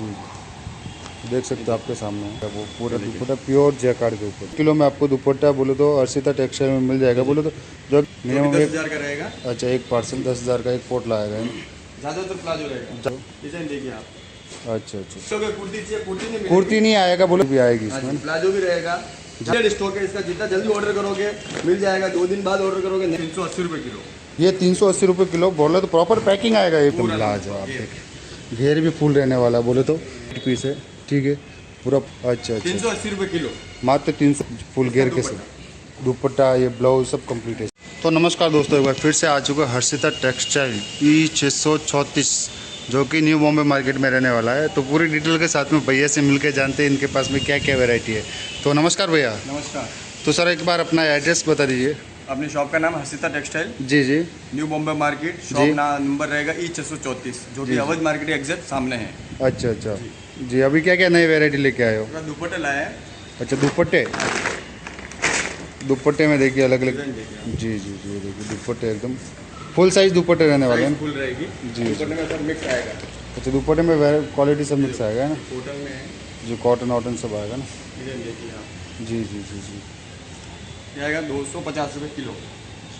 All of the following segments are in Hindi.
जी देख सकते हो आपके सामने है वो पूरा दुपट्टा प्योर जैकार्ड के ऊपर। किलो में आपको दुपट्टा बोले तो अर्शिता टेक्सटाइल में मिल जाएगा। बोले तो जो मिनिमम 10,000 का रहेगा। अच्छा एक पार्सल 10,000 का एक पोर्ट लाएगा है ना। ज़्यादातर प्लाजो रहेगा। डिजाइन देखिए आप। अच्छा अच्छा तो कुर्ती चाहिए, कुर्ती नहीं कुर्ती नहीं आएगा बोले भी आएगी इसमें। प्लाजो भी रहेगा। स्टॉक है इसका, जितना जल्दी ऑर्डर करोगे मिल जाएगा। 2 दिन बाद ऑर्डर करोगे 380 रुपये किलो। ये 380 रुपये किलो बोले तो प्रॉपर पैकिंग आएगा एकदम लाजवाब। देखिए घेर भी फुल रहने वाला बोले तो पीस है ठीक है पूरा। अच्छा अच्छा 380 रुपये किलो मात्र 300 फुल घेर के साथ दुपट्टा ये ब्लाउज सब कंप्लीट है। तो नमस्कार दोस्तों, एक बार फिर से आ चुका है हर्षिता टेक्सटाइल E634 जो कि न्यू बॉम्बे मार्केट में रहने वाला है। तो पूरी डिटेल के साथ में भैया से मिलकर जानते हैं इनके पास में क्या क्या वैरायटी है। तो नमस्कार भैया। नमस्कार। तो सर एक बार अपना एड्रेस बता दीजिए। अपनी शॉप का नाम Harshita textile, G G new Bombay market. Shop number रहेगा E634 जो कि अवध मार्केट एग्जैक्ट सामने है। अच्छा अच्छा जी अभी क्या क्या नई वैरायटी लेके आए हो? दुपट्टे लाया है। अच्छा दुपट्टे में देखिए अलग अलग। जी जी जी देखिए दुपट्टे एकदम फुल साइज दुपट्टे रहने वाले हैं। फुल रहेगी जी दुपट्टे में सब मिक्स आएगा। अच्छा दुपट्टे में क्वालिटी सब मिक्स आएगा ना, कॉटन में है जो कॉटन वॉटन सब आएगा ना। डिजाइन देखिए आप। जी जी जी जी ये आएगा 250 रुपये किलो।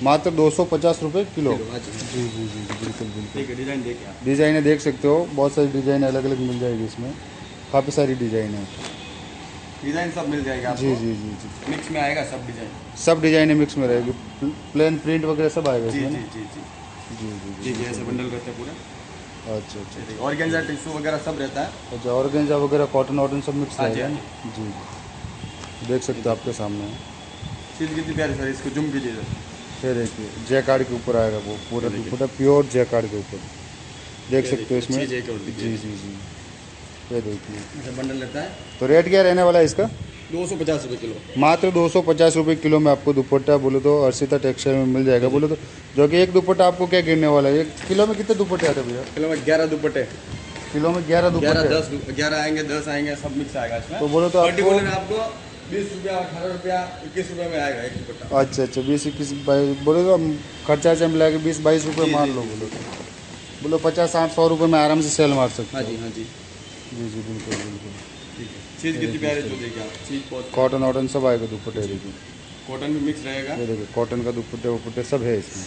मात्र 250 रुपये किलो। हाँ जी जी जी जी बिल्कुल बिल्कुल। ठीक है, डिजाइन देखिए आप। डिज़ाइनें देख सकते हो, बहुत सारी डिज़ाइन अलग अलग मिल जाएगी इसमें, काफ़ी सारी डिज़ाइन है। डिजाइन सब मिल जाएगा आपको। जी जी जी जी मिक्स में आएगा सब डिजाइन। सब डिज़ाइनें मिक्स में रहेगी, प्लेन प्रिंट वगैरह सब आएगा जी इसमें जी ना? जी जी जी जी ठीक है, ऐसे बंडल रहता है पूरा। अच्छा अच्छा ऑर्गेन्जा टिश्यू वगैरह सब रहता है। अच्छा ऑर्गेन्जा वगैरह कॉटन वॉटन सब मिक्स हाँ जी, रहेगा हाँ ना? जी जी देख सकते हो आपके सामने है। चीज़ कितनी प्यारी सर, इसको जूम कीजिए सर। ये देखिए जैकार्ड के ऊपर आएगा वो पूरा दुपट्टा प्योर जैकार्ड के ऊपर देख सकते हो इसमें। चीज़ एक और जी देखिए। जी जी ये देखिए। ऐसा बंडल रहता है। तो रेट क्या रहने वाला है इसका? 250 रुपये किलो। मात्र 250 रुपये किलो में आपको दुपट्टा बोले तो अर्शिता टेक्सटाइल में मिल जाएगा। बोले तो जो कि एक दुपट्टा आपको क्या गिरने वाला है? एक किलो में कितने दुपट्टे आते हैं भैया? किलो में 11 दुपट्टे। किलो में 11 दुपट्टे। 11 आएंगे, 10 आएंगे, सब मिक्स आएगा इसमें। तो बोले तो आपको पर्टिकुलर आपको 20 रुपया, 18 रुपया, 21 रुपये में आएगा एक दुपट्टा। अच्छा अच्छा 20-21 बोले तो हम खर्चा से मिला के 20-22 रुपये मान लो। बोलो 50-60-100 रुपये में आराम से सेल मार सकते हाँ हो। जी हाँ जी जी जी बिल्कुल बिल्कुल। ठीक है। चीज़ कितनी प्यारी जो देखिए आप। चीज़ बहुत कॉटन वॉटन सब आएगा दुपट्टे देखिए। कॉटन भी मिक्स रहेगा। ये देखिए कॉटन का दुपट्टे वुपट्टे सब है इसमें।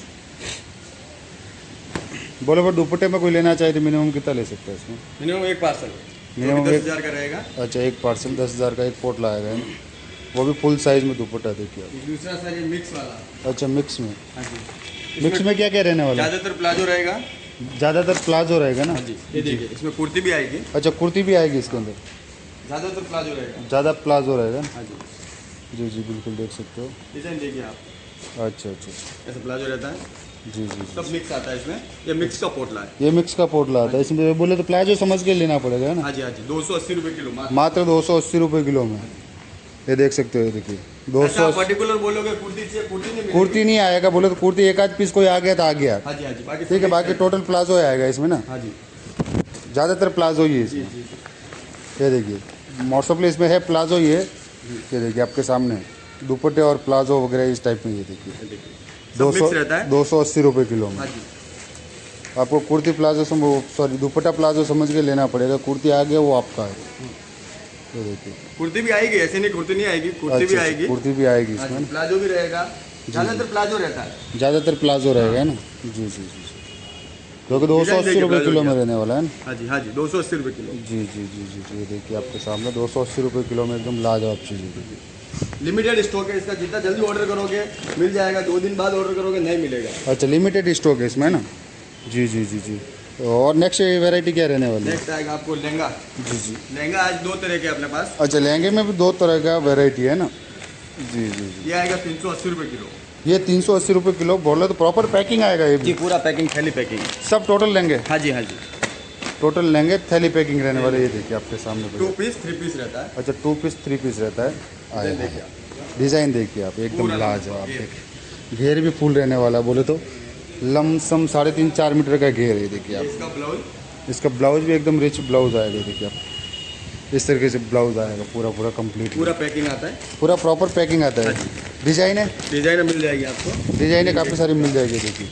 बोलो पर दुपट्टे में कोई लेना चाहे तो मिनिमम कितना ले सकते हैं इसमें? मिनिमम एक पार्सल मिनिमम 10,000 का रहेगा। अच्छा एक पार्सल 10,000 का एक पोर्ट लाएगा है ना, वो भी फुल साइज में दुपट्टा देखिए आप। दूसरा सर ये मिक्स वाला। अच्छा मिक्स में। हाँ जी। मिक्स में क्या क्या रहने वाला है? ज़्यादातर प्लाजो रहेगा। ज़्यादातर प्लाजो रहेगा ना? हाँ जी, ये देखिए इसमें कुर्ती भी आएगी। अच्छा कुर्ती भी आएगी इसके अंदर? ज़्यादातर प्लाजो रहेगा। ज़्यादा प्लाजो रहेगा ना? हाँ जी। जी जी बिल्कुल देख सकते हो। डिजाइन देखिए आप। अच्छा अच्छा ऐसा प्लाजो रहता है, जी जी जी सब मिक्स आता है इसमें। ये मिक्स का पोटला है। ये मिक्स का पोटला आता है इसमें। बोले तो प्लाजो समझ के लेना पड़ेगा ना? हाँ जी हाँ जी। 280 रुपये किलो। मात्र 280 रुपये किलो में ये देख सकते हो। ये देखिए 200। पर्टिकुलर बोलोगे कुर्ती चाहिए, कुर्ती नहीं मिलेगी। कुर्ती नहीं आएगा बोले तो कुर्ती एक आध पीस कोई आ गया तो आ गया। हाँ जी हाँ जी। बाकी ठीक है बाकी टोटल प्लाजो आएगा इसमें ना? हाँ जी ज़्यादातर प्लाजो ही है जी इसमें। जी। ये देखिए मोस्टली इसमें है प्लाजो ही है। ये देखिए आपके सामने दुपट्टे और प्लाजो वगैरह इस टाइप में। ये देखिए सब मिक्स रहता है। 280 रुपये किलो में। हाँ जी। आपको कुर्ती प्लाजो सॉरी दुपट्टा प्लाजो समझ के लेना पड़ेगा। कुर्ती आ गया वो आपका है। ये देखिए कुर्ती भी आएगी, ऐसे नहीं कुर्ती नहीं आएगी, कुर्ती भी अच्छा, आएगी। कुर्ती भी आएगी हाँ इसमें। जी, प्लाजो भी रहेगा। ज़्यादातर प्लाजो रहता है। ज़्यादातर प्लाजो रहेगा ना? जी जी जी क्योंकि 280 रुपये किलो में रहने वाला है ना? हाँ जी हाँ जी। 280 रुपये किलो। जी जी जी जी जी ये देखिए आपके सामने 280 रुपये किलो में एकदम लाजवाब चीज़ है। देखिए लिमिटेड स्टॉक है इसका, जितना जल्दी ऑर्डर करोगे मिल जाएगा। 2 दिन बाद ऑर्डर करोगे नहीं मिलेगा। अच्छा लिमिटेड स्टॉक है इसमें ना? जी जी जी जी और नेक्स्ट वैरायटी क्या रहने वाली है? नेक्स्ट आएगा आपको लहंगा। जी जी लहंगा आज 2 तरह के अपने पास। अच्छा लहंगे में भी 2 तरह का वैरायटी है ना? जी जी जी ये आएगा 380 रुपये किलो। ये 380 रुपये किलो बोले तो प्रॉपर पैकिंग आएगा ये जी भी? पूरा पैकिंग, थैली पैकिंग। सब टोटल लेंगे? हाँ जी हाँ जी। टोटल लेंगे थैली पैकिंग रहने वाले। ये देखिए आपके सामने 2 पीस 3 पीस रहता है। अच्छा 2 पीस 3 पीस रहता है। आया देखिए आप। डिज़ाइन देखिए आप एकदम पूरा लाजवाब। घेर। देखिए घेर भी फुल रहने वाला बोले तो लमसम 3.5-4 मीटर का घेर है। देखिए आप इसका ब्लाउज। इसका ब्लाउज भी एकदम रिच ब्लाउज आएगा। देखिए आप इस तरीके से ब्लाउज आएगा पूरा कंप्लीट। पूरा पैकिंग आता है। पूरा प्रॉपर पैकिंग आता है। डिज़ाइन है, डिजाइन मिल जाएगी आपको। डिज़ाइनें काफ़ी सारी मिल जाएगी। देखिए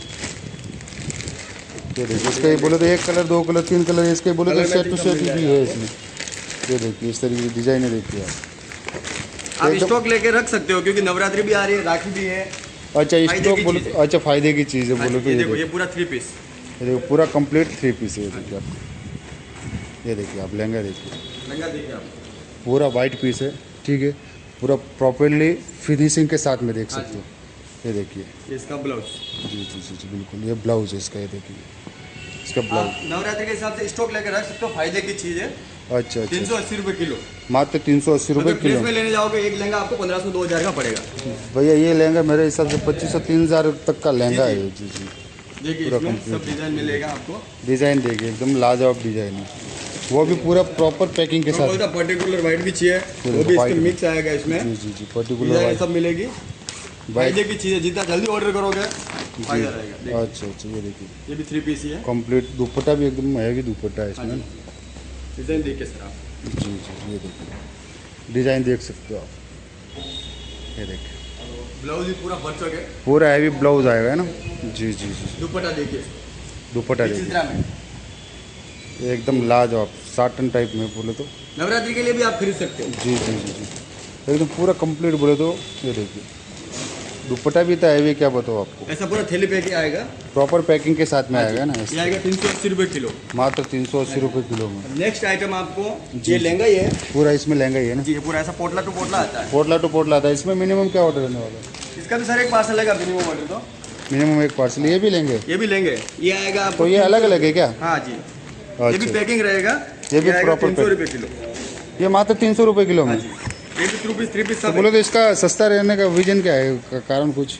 ये देखिए इसका ये बोले तो एक कलर, दो कलर, तीन कलर, इसके बोले तो सेट टू सेट भी है इसमें। ये देखिए इस तरीके की डिजाइन है, देखिए आप स्टॉक लेके रख सकते हो क्योंकि नवरात्रि भी आ रही है, राखी भी है। अच्छा फायदे स्टॉक की बोले चीज़ तो अच्छा फायदे की चीज़ है बोले तो। ये ये देखो ये पूरा 3 पीस, देखो पूरा कंप्लीट 3 पीस है। ये देखिए आप, ये देखिए आप लहंगा देखिए, लहंगा देखिए आप। पूरा वाइट पीस है, ठीक है, पूरा प्रॉपरली फिनिशिंग के साथ में देख हाँ सकते हो। ये देखिए ये इसका ब्लाउज। जी जी जी जी बिल्कुल, ये ब्लाउज है इसका, ये देखिए इसका ब्लाउज। आप नवरात्रि के हिसाब से स्टॉक लेकर रख सकते हो, फायदे की चीज़ है। अच्छा अच्छा 380 रुपये किलो। मात्र 380 रुपये मतलब किलो। में लेने जाओगे एक लहंगा आपको 1500-2000 का पड़ेगा। भैया ये लहंगा मेरे हिसाब से 2500-3000 तक का लहंगा है। जी जी देखिए पूरा इसमें complete। सब डिजाइन मिलेगा आपको। डिज़ाइन देखिए एकदम लाजवाब डिज़ाइन है, वो भी पूरा प्रॉपर पैकिंग के साथ। तो पर्टिकुलर वाइट भी चाहिए वो भी इसमें मिक्स आएगा इसमें। जी जी जी पर्टिकुलर डिजाइन वाइट सब मिलेगी, फायदे की चीज़ है। जितना जल्दी ऑर्डर करोगे फायदा रहेगा। देखिए, अच्छा अच्छा ये देखिए ये भी 3 पीस ही है। कंप्लीट दुपट्टा भी एकदम हैवी दुपट्टा है इसमें। डिजाइन देखिए सर आप। जी जी ये देखिए डिज़ाइन देख सकते हो आप, ये देखिए ब्लाउज भी पूरा बच्चों के, पूरा हैवी ब्लाउज आएगा है ना। जी जी जी दुपट्टा देखिए दुपट्टा देखिए चित्रा में। एकदम लाजवाब साटन टाइप में बोले तो। नवरात्रि के लिए भी आप खरीद सकते हो। जी जी जी जी एकदम पूरा कंप्लीट बोले तो। ये देखिए दुपट्टा भी था हैवी, क्या बताओ आपको, ऐसा पूरा थैली पैक आएगा। प्रॉपर पैकिंग के साथ में आएगा ना। ये आएगा 380 रुपये किलो। मात्र 380 रुपये किलो में। नेक्स्ट आइटम आपको ये लहंगा ही है पूरा इसमें लहंगा ही है ना। जी, ये पूरा ऐसा पोटला टू पोटला आता है। पोटला टू पोटला आता है। इसमें मिनिमम क्या ऑर्डर रहने वाला है? इसका भी सर एक पार्सल आएगा मिनिमम ऑर्डर तो। मिनिमम एक पार्सल ये भी लेंगे ये भी लेंगे, ये आएगा आपको। तो ये अलग अलग है क्या? हाँ जी, ये भी अच्छा पैकिंग रहेगा। ये भी आएगा proper 300 रुपये किलो। ये मात्र 300 रुपये किलो हाँ में। जी, ये भी 3 पीस तो सब बोलो है। तो इसका सस्ता रहने का रीजन क्या है, कारण कुछ?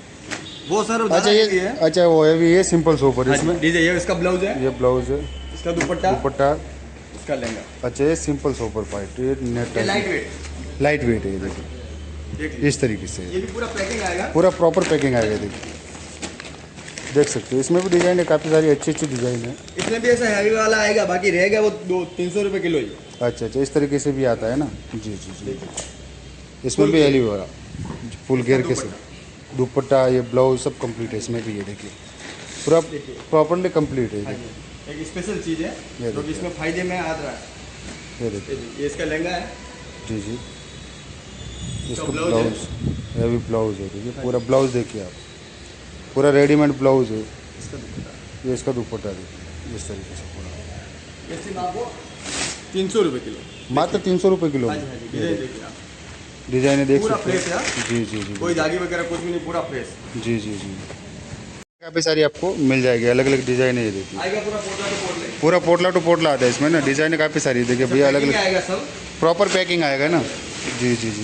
वो सर अच्छा अच्छा ये अच्छा वो है ये सिंपल सोपर इसमें। डीजे, ये इसका ब्लाउज है, ये ब्लाउज है, इसका दुपट्टा, दुपट्टा। इसका लहंगा। अच्छा ये सिंपल सोपर फाइट, ये नेट ये लाइट वेट लाइट वेट है। ये देखिए देख लीजिए। इस तरीके से ये भी पूरा पैकिंग आएगा। पूरा प्रॉपर पैकिंग आएगा। देखिए देख सकते हो इसमें भी डिज़ाइन है, काफ़ी सारी अच्छी अच्छी डिज़ाइन है। इसमें भी ऐसा हैवी वाला आएगा, बाकी रहेगा वो 300 रुपये किलो ही। अच्छा अच्छा इस तरीके से भी आता है ना। जी जी जी इसमें भी एली वाला फुल घेर के साथ दुपट्टा, ये ब्लाउज सब कंप्लीट है इसमें भी। ये देखिए पूरा प्रॉपरली कंप्लीट है। ये देखिए एक स्पेशल चीज़ है ये जो कि इसमें फायदे में आ रहा है। ये देखिए ये इसका लहंगा है। जी जी इसका ब्लाउज ब्लाउज ये भी ब्लाउज है। देखिए पूरा ब्लाउज देखिए आप, पूरा रेडीमेड ब्लाउज है। इसका दुपट्टा ये इसका दुपट्टा देखिए इस तरीके से पूरा ये सिर्फ आपको 300 रुपये किलो। मात्र 300 रुपये किलो हाँ में। जी, हाँ जी, डिजाइन देखिए आप। डिजाइन देख पूरा सकते फ्रेश है। हो। जी जी जी कोई दागी वगैरह कुछ भी नहीं, पूरा फ्रेश जी जी जी काफ़ी सारी आपको मिल जाएगी, अलग अलग डिज़ाइन है। ये देखिए आएगा। पूरा पोटला टू पोटले पूरा पोटला टू पोटला आता है इसमें ना। डिज़ाइन काफ़ी सारी देखिए भैया, अलग अलग आएगा सब। प्रॉपर पैकिंग आएगा ना। जी जी जी